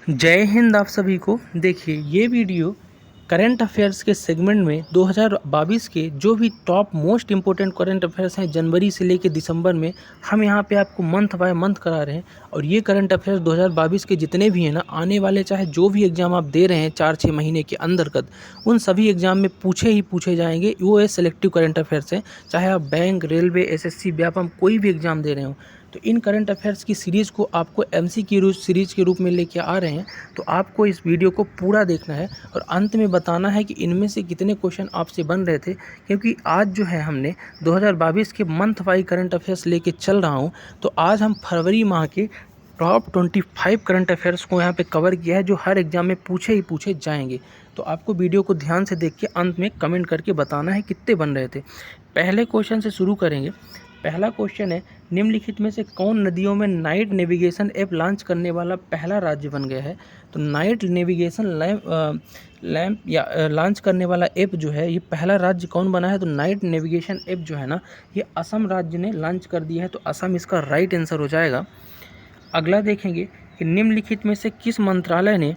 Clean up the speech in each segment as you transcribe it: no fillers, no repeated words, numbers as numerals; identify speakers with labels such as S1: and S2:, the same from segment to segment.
S1: जय हिंद आप सभी को। देखिए ये वीडियो करंट अफेयर्स के सेगमेंट में 2022 के जो भी top most important current affairs हैं जनवरी से लेकर दिसंबर में, हम यहाँ पे आपको मंथ बाय मंथ करा रहे हैं। और ये करंट अफेयर्स 2022 के जितने भी हैं ना, आने वाले चाहे जो भी एग्ज़ाम आप दे रहे हैं 4-6 महीने के अंतर्गत, उन सभी एग्ज़ाम में पूछे जाएंगे। वो सिलेक्टिव करंट अफेयर्स हैं, चाहे आप बैंक, रेलवे, एसएससी, व्यापम कोई भी एग्ज़ाम दे रहे हो। तो इन करंट अफेयर्स की सीरीज़ को आपको एमसीक्यू सीरीज़ के रूप में लेके आ रहे हैं। तो आपको इस वीडियो को पूरा देखना है और अंत में बताना है कि इनमें से कितने क्वेश्चन आपसे बन रहे थे। क्योंकि आज जो है हमने 2022 के मंथ वाइज करंट अफेयर्स लेके चल रहा हूँ। तो आज हम फरवरी माह के टॉप 25 करंट अफेयर्स को यहाँ पे कवर किया है, जो हर एग्जाम में पूछे जाएंगे। तो आपको वीडियो को ध्यान से देख के अंत में कमेंट करके बताना है कितने बन रहे थे। पहले क्वेश्चन से शुरू करेंगे। पहला क्वेश्चन है, निम्नलिखित में से कौन नदियों में नाइट नेविगेशन ऐप लॉन्च करने वाला पहला राज्य बन गया है। तो नाइट नेविगेशन लैम्प या लॉन्च करने वाला ऐप जो है, ये पहला राज्य कौन बना है। तो नाइट नेविगेशन ऐप जो है ना, ये असम राज्य ने लॉन्च कर दिया है। तो असम इसका राइट आंसर हो जाएगा। अगला देखेंगे कि निम्नलिखित में से किस मंत्रालय ने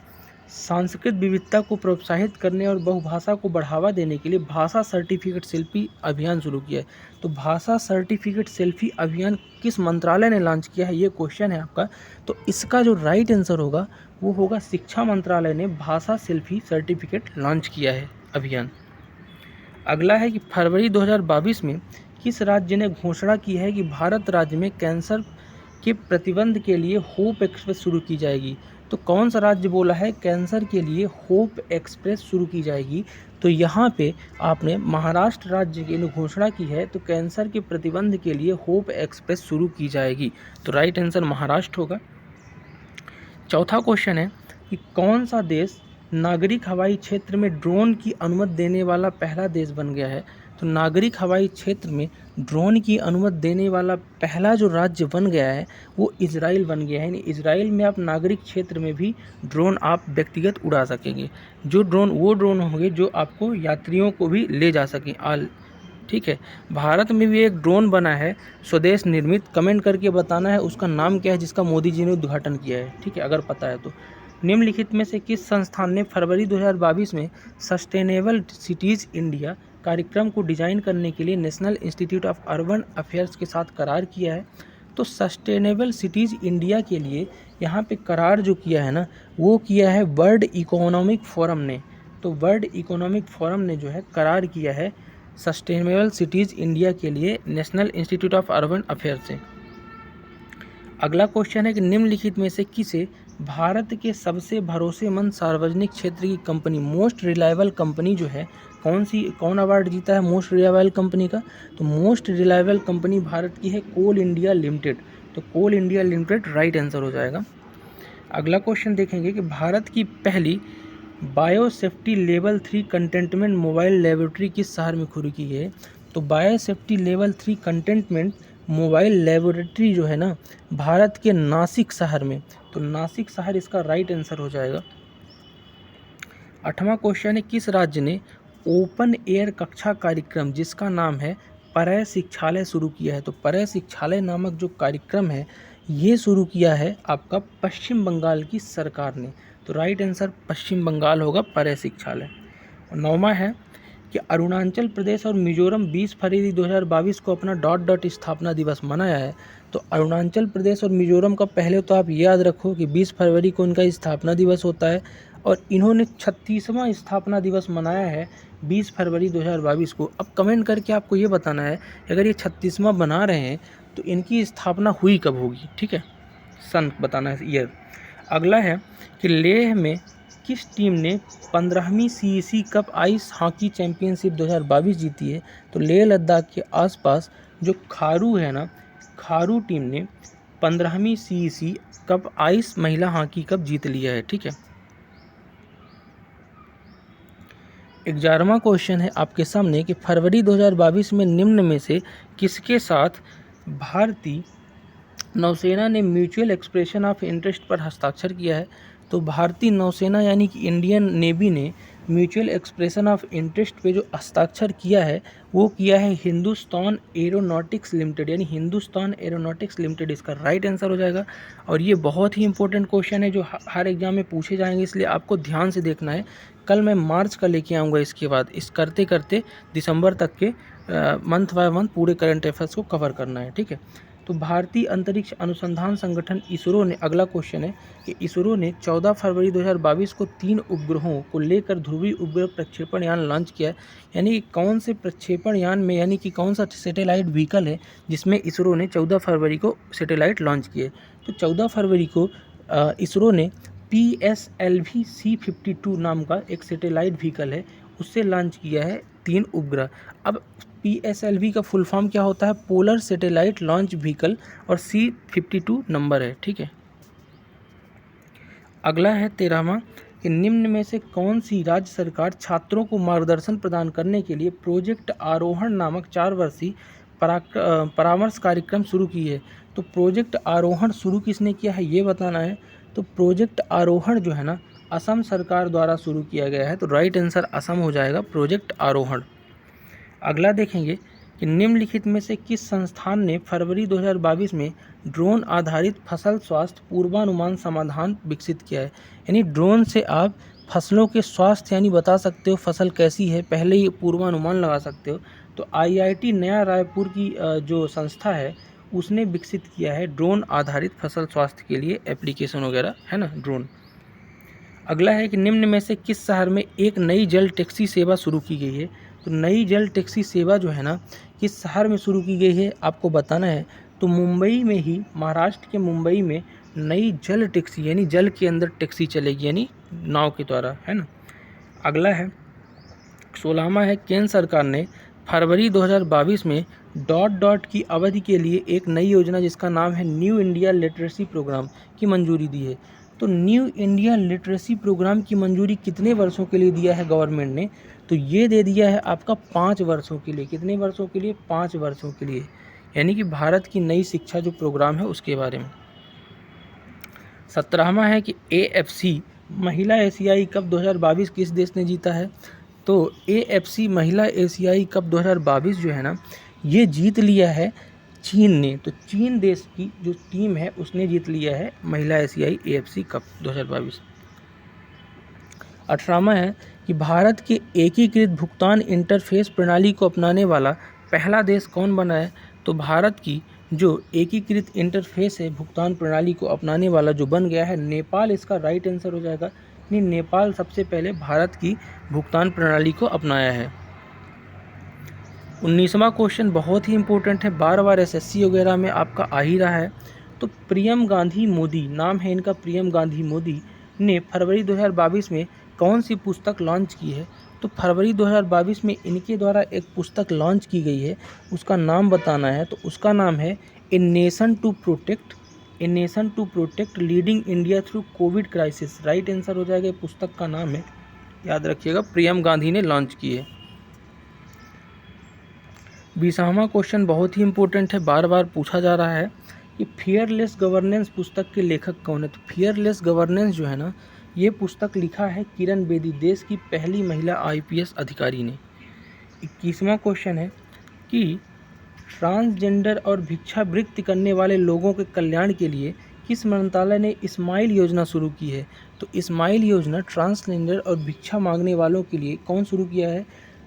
S1: सांस्कृतिक विविधता को प्रोत्साहित करने और बहुभाषा को बढ़ावा देने के लिए भाषा सर्टिफिकेट सेल्फी अभियान शुरू किया है। तो भाषा सर्टिफिकेट सेल्फी अभियान किस मंत्रालय ने लॉन्च किया है, ये क्वेश्चन है आपका। तो इसका जो राइट आंसर होगा वो होगा शिक्षा मंत्रालय ने भाषा सेल्फी सर्टिफिकेट लॉन्च किया है अभियान। अगला है कि फरवरी 2022 में किस राज्य ने घोषणा की है कि भारत राज्य में कैंसर के प्रतिबंध के लिए होप एक्सप्रेस शुरू की जाएगी। तो कौन सा राज्य बोला है कैंसर के लिए होप एक्सप्रेस शुरू की जाएगी। तो यहाँ पे आपने महाराष्ट्र राज्य की घोषणा की है। तो कैंसर के प्रतिबंध के लिए होप एक्सप्रेस शुरू की जाएगी। तो राइट आंसर महाराष्ट्र होगा। चौथा क्वेश्चन है कि कौन सा देश नागरिक हवाई क्षेत्र में ड्रोन की अनुमति देने वाला पहला देश बन गया है। तो नागरिक हवाई क्षेत्र में ड्रोन की अनुमति देने वाला पहला जो राज्य बन गया है वो इजराइल बन गया है। यानी इजराइल में आप नागरिक क्षेत्र में भी ड्रोन आप व्यक्तिगत उड़ा सकेंगे। जो ड्रोन वो ड्रोन होंगे जो आपको यात्रियों को भी ले जा सकें। ठीक है। भारत में भी एक ड्रोन बना है स्वदेश निर्मित, कमेंट करके बताना है उसका नाम क्या है, जिसका मोदी जी ने उद्घाटन किया है। ठीक है, अगर पता है तो। निम्नलिखित में से किस संस्थान ने फरवरी 2022 में सस्टेनेबल सिटीज़ इंडिया कार्यक्रम को डिजाइन करने के लिए national institute of urban affairs के साथ करार किया है। तो सस्टेनेबल सिटीज़ इंडिया के लिए यहाँ पे करार जो किया है ना, वो किया है वर्ल्ड इकोनॉमिक फोरम ने। तो वर्ल्ड इकोनॉमिक फोरम ने जो है करार किया है सस्टेनेबल सिटीज़ इंडिया के लिए national institute of urban affairs से। अगला क्वेश्चन है कि निम्नलिखित में से किसे भारत के सबसे भरोसेमंद सार्वजनिक क्षेत्र की कंपनी, मोस्ट रिलायबल कंपनी जो है, कौन अवार्ड जीता है मोस्ट रिलायबल कंपनी का। तो मोस्ट रिलायबल कंपनी भारत की है कोल इंडिया लिमिटेड। तो कोल इंडिया लिमिटेड राइट आंसर हो जाएगा। अगला क्वेश्चन देखेंगे कि भारत की पहली biosafety level 3 containment mobile laboratory किस शहर में शुरू की है। तो biosafety level 3 containment mobile laboratory जो है ना, भारत के नासिक शहर में। तो नासिक शहर इसका राइट आंसर हो जाएगा। 8वां क्वेश्चन है, किस राज्य ने ओपन एयर कक्षा कार्यक्रम जिसका नाम है परय शिक्षालय शुरू किया है। तो परय शिक्षालय नामक जो कार्यक्रम है ये शुरू किया है आपका पश्चिम बंगाल की सरकार ने। तो राइट आंसर पश्चिम बंगाल होगा परय शिक्षालय। और 9वां है कि अरुणाचल प्रदेश और मिजोरम 20 फरवरी 2022 को अपना डॉट स्थापना दिवस मनाया है। तो अरुणाचल प्रदेश और मिजोरम का पहले तो आप याद रखो कि 20 फरवरी को इनका स्थापना दिवस होता है और इन्होंने 36वां स्थापना दिवस मनाया है 20 फरवरी 2022 को। अब कमेंट करके आपको ये बताना है अगर ये 36वां बना रहे हैं तो इनकी स्थापना हुई कब होगी। ठीक है, सन बताना है, ईयर। अगला है कि लेह में किस टीम ने 15वीं CEC cup ice hockey championship 2022 जीती है। तो लेह लद्दाख के आसपास जो खारू है ना, खारू टीम ने 15वीं सीईसी कप आइस महिला हॉकी कप जीत लिया है। ठीक है। 11वां क्वेश्चन है आपके सामने कि फरवरी 2022 में निम्न में से किसके साथ भारतीय नौसेना ने म्यूचुअल एक्सप्रेशन ऑफ इंटरेस्ट पर हस्ताक्षर किया है। तो भारतीय नौसेना यानी कि इंडियन नेवी ने म्यूचुअल एक्सप्रेशन ऑफ इंटरेस्ट पे जो हस्ताक्षर किया है वो किया है हिंदुस्तान एरोनॉटिक्स लिमिटेड, यानी हिंदुस्तान एरोनॉटिक्स लिमिटेड इसका राइट आंसर हो जाएगा। और ये बहुत ही इंपॉर्टेंट क्वेश्चन है जो हर एग्जाम में पूछे जाएंगे, इसलिए आपको ध्यान से देखना है। कल मैं मार्च का लेके आऊँगा, इसके बाद इस करते करते दिसंबर तक के मंथ बाय मंथ पूरे करंट अफेयर्स को कवर करना है, ठीक है। तो भारतीय अंतरिक्ष अनुसंधान संगठन इसरो ने, अगला क्वेश्चन है कि इसरो ने 14 फरवरी 2022 को 3 उपग्रहों को लेकर ध्रुवीय उपग्रह प्रक्षेपण यान लॉन्च किया है। यानी कौन से प्रक्षेपण यान में, यानी कि कौन सा सैटेलाइट व्हीकल है जिसमें इसरो ने 14 फरवरी को सैटेलाइट लॉन्च किए। तो 14 फरवरी को इसरो ने PSLV C52 नाम का एक सैटेलाइट व्हीकल है, उससे लॉन्च किया है 3 उपग्रह। अब PSLV का फुल फॉर्म क्या होता है? पोलर सैटेलाइट लॉन्च व्हीकल, और C52 नंबर है, ठीक है। अगला है 13वां कि निम्न में से कौन सी राज्य सरकार छात्रों को मार्गदर्शन प्रदान करने के लिए प्रोजेक्ट आरोहण नामक 4 वर्षीय परामर्श कार्यक्रम शुरू की है। तो प्रोजेक्ट आरोहण शुरू किसने किया है ये बताना है। तो प्रोजेक्ट आरोहण जो है ना, असम सरकार द्वारा शुरू किया गया है। तो राइट आंसर असम हो जाएगा, प्रोजेक्ट आरोहण। अगला देखेंगे कि निम्नलिखित में से किस संस्थान ने फरवरी 2022 में ड्रोन आधारित फसल स्वास्थ्य पूर्वानुमान समाधान विकसित किया है। यानी ड्रोन से आप फसलों के स्वास्थ्य यानी बता सकते हो फसल कैसी है, पहले ही पूर्वानुमान लगा सकते हो। तो IIT नया रायपुर की जो संस्था है उसने विकसित किया है ड्रोन आधारित फसल स्वास्थ्य के लिए एप्लीकेशन वगैरह, है ना, ड्रोन। अगला है कि निम्न में से किस शहर में एक नई जल टैक्सी सेवा शुरू की गई है। तो नई जल टैक्सी सेवा जो है ना, किस शहर में शुरू की गई है आपको बताना है। तो मुंबई में ही, महाराष्ट्र के मुंबई में नई जल टैक्सी, यानी जल के अंदर टैक्सी चलेगी, यानी नाव के द्वारा, है ना। अगला है 16वां है, केंद्र सरकार ने फरवरी 2022 में डॉट की अवधि के लिए एक नई योजना जिसका नाम है न्यू इंडिया लिटरेसी प्रोग्राम की मंजूरी दी है। तो न्यू इंडिया लिटरेसी प्रोग्राम की मंजूरी कितने वर्षों के लिए दिया है गवर्नमेंट ने? तो ये दे दिया है आपका 5 वर्षों के लिए। कितने वर्षों के लिए? 5 वर्षों के लिए, यानी कि भारत की नई शिक्षा जो प्रोग्राम है उसके बारे में। 17वां है कि AFC महिला एशियाई कप 2022 किस देश ने जीता है। तो AFC महिला एशियाई कप 2022 जो है ना, ये जीत लिया है चीन ने। तो चीन देश की जो टीम है उसने जीत लिया है महिला एशियाई AFC कप 2022। 18वां है कि भारत के एकीकृत भुगतान इंटरफेस प्रणाली को अपनाने वाला पहला देश कौन बना है। तो भारत की जो एकीकृत इंटरफेस है भुगतान प्रणाली को अपनाने वाला जो बन गया है नेपाल, इसका राइट आंसर हो जाएगा। यानी नेपाल सबसे पहले भारत की भुगतान प्रणाली को अपनाया है। 19वां क्वेश्चन बहुत ही इंपॉर्टेंट है, बार बार SSC वगैरह में आपका आ ही रहा है। तो प्रियम गांधी मोदी, नाम है इनका प्रियम गांधी मोदी, ने फरवरी 2022 में कौन सी पुस्तक लॉन्च की है। तो फरवरी 2022 में इनके द्वारा एक पुस्तक लॉन्च की गई है, उसका नाम बताना है। तो उसका नाम है a nation to protect leading India through Covid crisis. Right answer हो जाएगा, पुस्तक का नाम है, याद रखिएगा, प्रियम गांधी ने लॉन्च की है। 20वां क्वेश्चन बहुत ही इंपॉर्टेंट है, बार बार पूछा जा रहा है कि फियरलेस गवर्नेंस पुस्तक के लेखक कौन है। तो फियरलेस गवर्नेंस जो है ना, ये पुस्तक लिखा है किरण बेदी, देश की पहली महिला IPS अधिकारी ने। 21वां क्वेश्चन है कि ट्रांसजेंडर और भिक्षावृत्ति करने वाले लोगों के कल्याण के लिए किस मंत्रालय ने स्माइल योजना शुरू की है। तो स्माइल योजना ट्रांसजेंडर और भिक्षा मांगने वालों के लिए कौन शुरू किया है।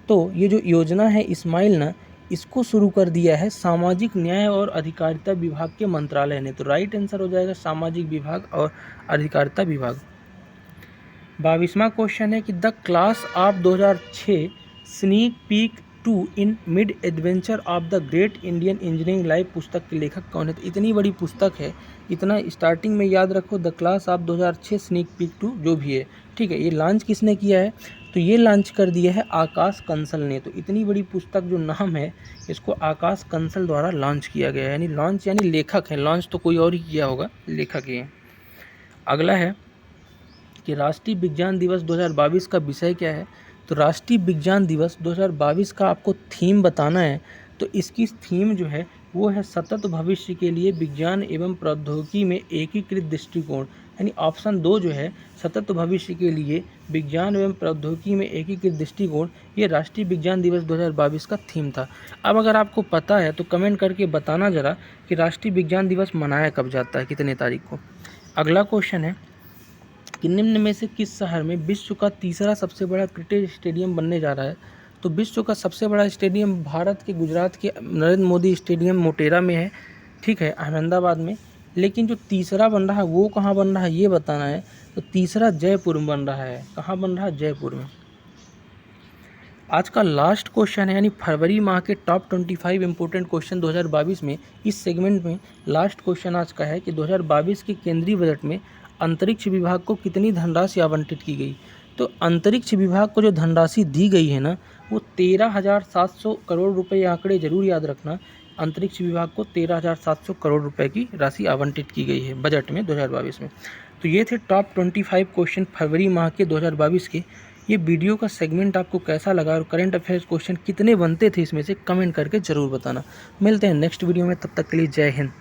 S1: तो ये जो योजना है स्माइल ना, इसको शुरू कर दिया है सामाजिक न्याय और अधिकारिता विभाग के मंत्रालय ने। तो राइट आंसर हो जाएगा सामाजिक विभाग और अधिकारिता विभाग। 22वां क्वेश्चन है कि the class of 2006 sneak peek 2 in mid adventure of the great Indian engineering life पुस्तक के लेखक कौन है। तो इतनी बड़ी पुस्तक है, इतना स्टार्टिंग में याद रखो, the class of 2006 sneak peek 2 जो भी है, ठीक है। ये लॉन्च किसने किया है। तो ये लॉन्च कर दिया है आकाश कंसल ने। तो इतनी बड़ी पुस्तक जो नाम है, इसको आकाश कंसल द्वारा लॉन्च किया गया है। यानी लॉन्च यानी लेखक है, लॉन्च तो कोई और ही किया होगा, लेखक ही है। अगला है कि राष्ट्रीय विज्ञान दिवस 2022 का विषय क्या है। तो राष्ट्रीय विज्ञान दिवस 2022 का आपको थीम बताना है। तो इसकी थीम जो है वो है सतत भविष्य के लिए विज्ञान एवं प्रौद्योगिकी में एकीकृत दृष्टिकोण। यानी ऑप्शन 2 जो है सतत भविष्य के लिए विज्ञान एवं प्रौद्योगिकी में एकीकृत दृष्टिकोण, ये राष्ट्रीय विज्ञान दिवस 2022 का थीम था। अब अगर आपको पता है तो कमेंट करके बताना ज़रा कि राष्ट्रीय विज्ञान दिवस मनाया कब जाता है, कितने तारीख को। अगला क्वेश्चन है कि निम्न में से किस शहर में विश्व का तीसरा सबसे बड़ा क्रिकेट स्टेडियम बनने जा रहा है। तो विश्व का सबसे बड़ा स्टेडियम भारत के गुजरात के नरेंद्र मोदी स्टेडियम मोटेरा में है, ठीक है, अहमदाबाद में। लेकिन जो तीसरा बन रहा है वो कहाँ बन रहा है ये बताना है। तो तीसरा जयपुर में बन रहा है। कहाँ बन रहा है? जयपुर में। आज का लास्ट क्वेश्चन है, यानी फरवरी माह के टॉप 25 इंपोर्टेंट क्वेश्चन 2022 में, इस सेगमेंट में लास्ट क्वेश्चन आज का है कि 2022 के केंद्रीय बजट में अंतरिक्ष विभाग को कितनी धनराशि आवंटित की गई। तो अंतरिक्ष विभाग को जो धनराशि दी गई है ना, वो 13,700 करोड़ रुपए, आंकड़े जरूर याद रखना। अंतरिक्ष विभाग को 13,700 करोड़ रुपए की राशि आवंटित की गई है बजट में 2022 में। तो ये थे टॉप 25 क्वेश्चन फरवरी माह के 2022 के। ये वीडियो का सेगमेंट आपको कैसा लगा और करंट अफेयर्स क्वेश्चन कितने बनते थे इसमें से कमेंट करके ज़रूर बताना। मिलते हैं नेक्स्ट वीडियो में, तब तक के लिए जय हिंद।